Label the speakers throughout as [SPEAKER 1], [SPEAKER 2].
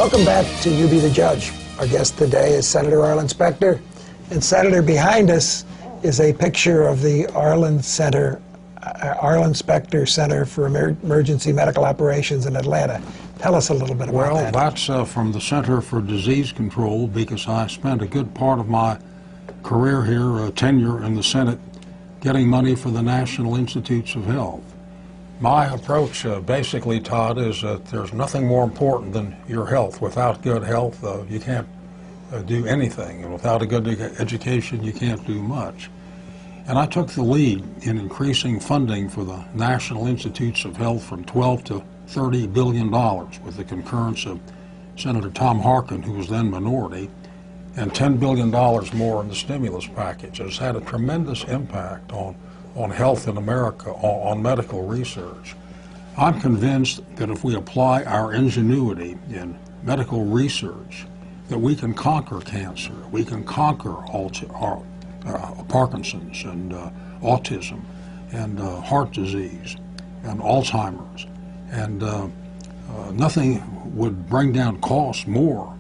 [SPEAKER 1] Welcome back to You Be the Judge. Our guest today is Senator Arlen Specter. And Senator, behind us is a picture of the Arlen Specter Center for Emergency Medical Operations in Atlanta. Tell us a little bit about that.
[SPEAKER 2] Well, that's from the Center for Disease Control, because I spent a good part of my career here, tenure in the Senate, getting money for the National Institutes of Health. My approach, basically, Todd, is that there's nothing more important than your health. Without good health, you can't do anything. And without a good education, you can't do much. And I took the lead in increasing funding for the National Institutes of Health from $12 to $30 billion with the concurrence of Senator Tom Harkin, who was then minority, and $10 billion more in the stimulus package. It's had a tremendous impact on health in America, on medical research. I'm convinced that if we apply our ingenuity in medical research, that we can conquer cancer, we can conquer Parkinson's and autism and heart disease and Alzheimer's. And nothing would bring down costs more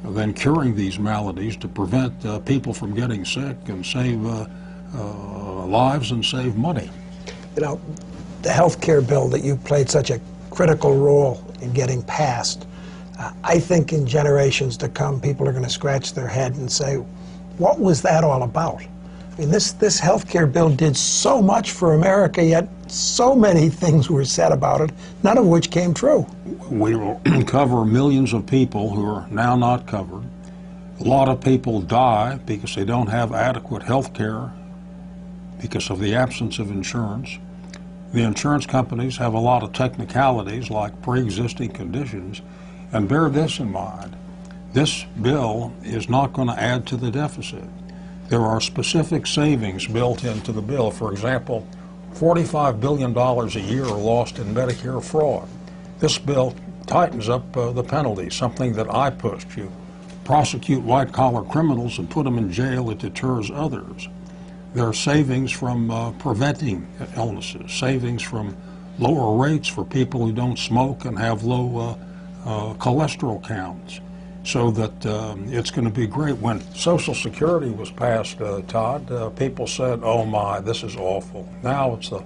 [SPEAKER 2] than curing these maladies to prevent people from getting sick and save lives and save money.
[SPEAKER 1] You know, the health care bill that you played such a critical role in getting passed, I think in generations to come, people are going to scratch their head and say, what was that all about? I mean, this health care bill did so much for America, yet so many things were said about it, none of which came true.
[SPEAKER 2] We will cover millions of people who are now not covered. A lot of people die because they don't have adequate health care because of the absence of insurance. The insurance companies have a lot of technicalities like pre-existing conditions, and bear this in mind. This bill is not going to add to the deficit. There are specific savings built into the bill. For example, $45 billion a year are lost in Medicare fraud. This bill tightens up the penalties, something that I pushed. You prosecute white-collar criminals and put them in jail, it deters others. There are savings from preventing illnesses, savings from lower rates for people who don't smoke and have low cholesterol counts, so that it's going to be great. When Social Security was passed, Todd, people said, oh my, this is awful. Now it's the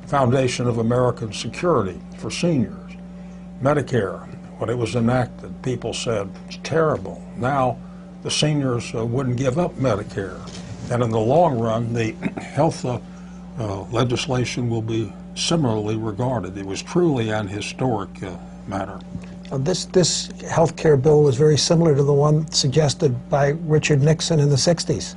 [SPEAKER 2] foundation of American security for seniors. Medicare, when it was enacted, people said, it's terrible. Now the seniors wouldn't give up Medicare. And in the long run, the health legislation will be similarly regarded. It was truly an historic matter.
[SPEAKER 1] This health care bill was very similar to the one suggested by Richard Nixon in the 60s.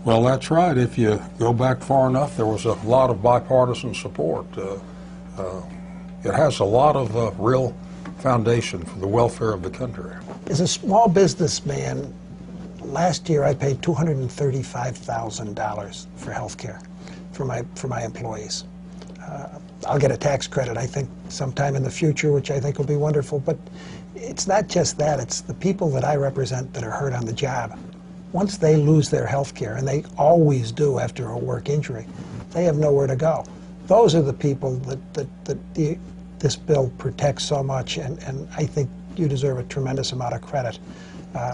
[SPEAKER 2] Well, that's right. If you go back far enough, there was a lot of bipartisan support. It has a lot of real foundation for the welfare of the country.
[SPEAKER 1] As a small businessman, last year I paid $235,000 for health care for my employees. I'll get a tax credit, I think, sometime in the future, which I think will be wonderful. But it's not just that. It's the people that I represent that are hurt on the job. Once they lose their health care, and they always do after a work injury, they have nowhere to go. Those are the people that this bill protects so much, and I think you deserve a tremendous amount of credit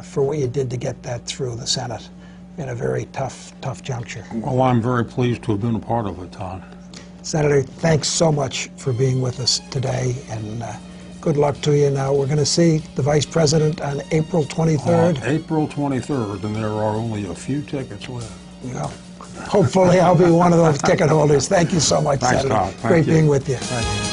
[SPEAKER 1] for what you did to get that through the Senate in a very tough juncture.
[SPEAKER 2] Well, I'm very pleased to have been a part of it, Todd.
[SPEAKER 1] Senator, thanks so much for being with us today, and good luck to you. Now, we're going to see the Vice President on April 23rd.
[SPEAKER 2] April 23rd, and there are only a few tickets left.
[SPEAKER 1] Yeah. Hopefully, I'll be one of those ticket holders. Thank you so much,
[SPEAKER 2] Thanks,
[SPEAKER 1] Senator.
[SPEAKER 2] Todd.
[SPEAKER 1] Great being with you.
[SPEAKER 2] Thank you.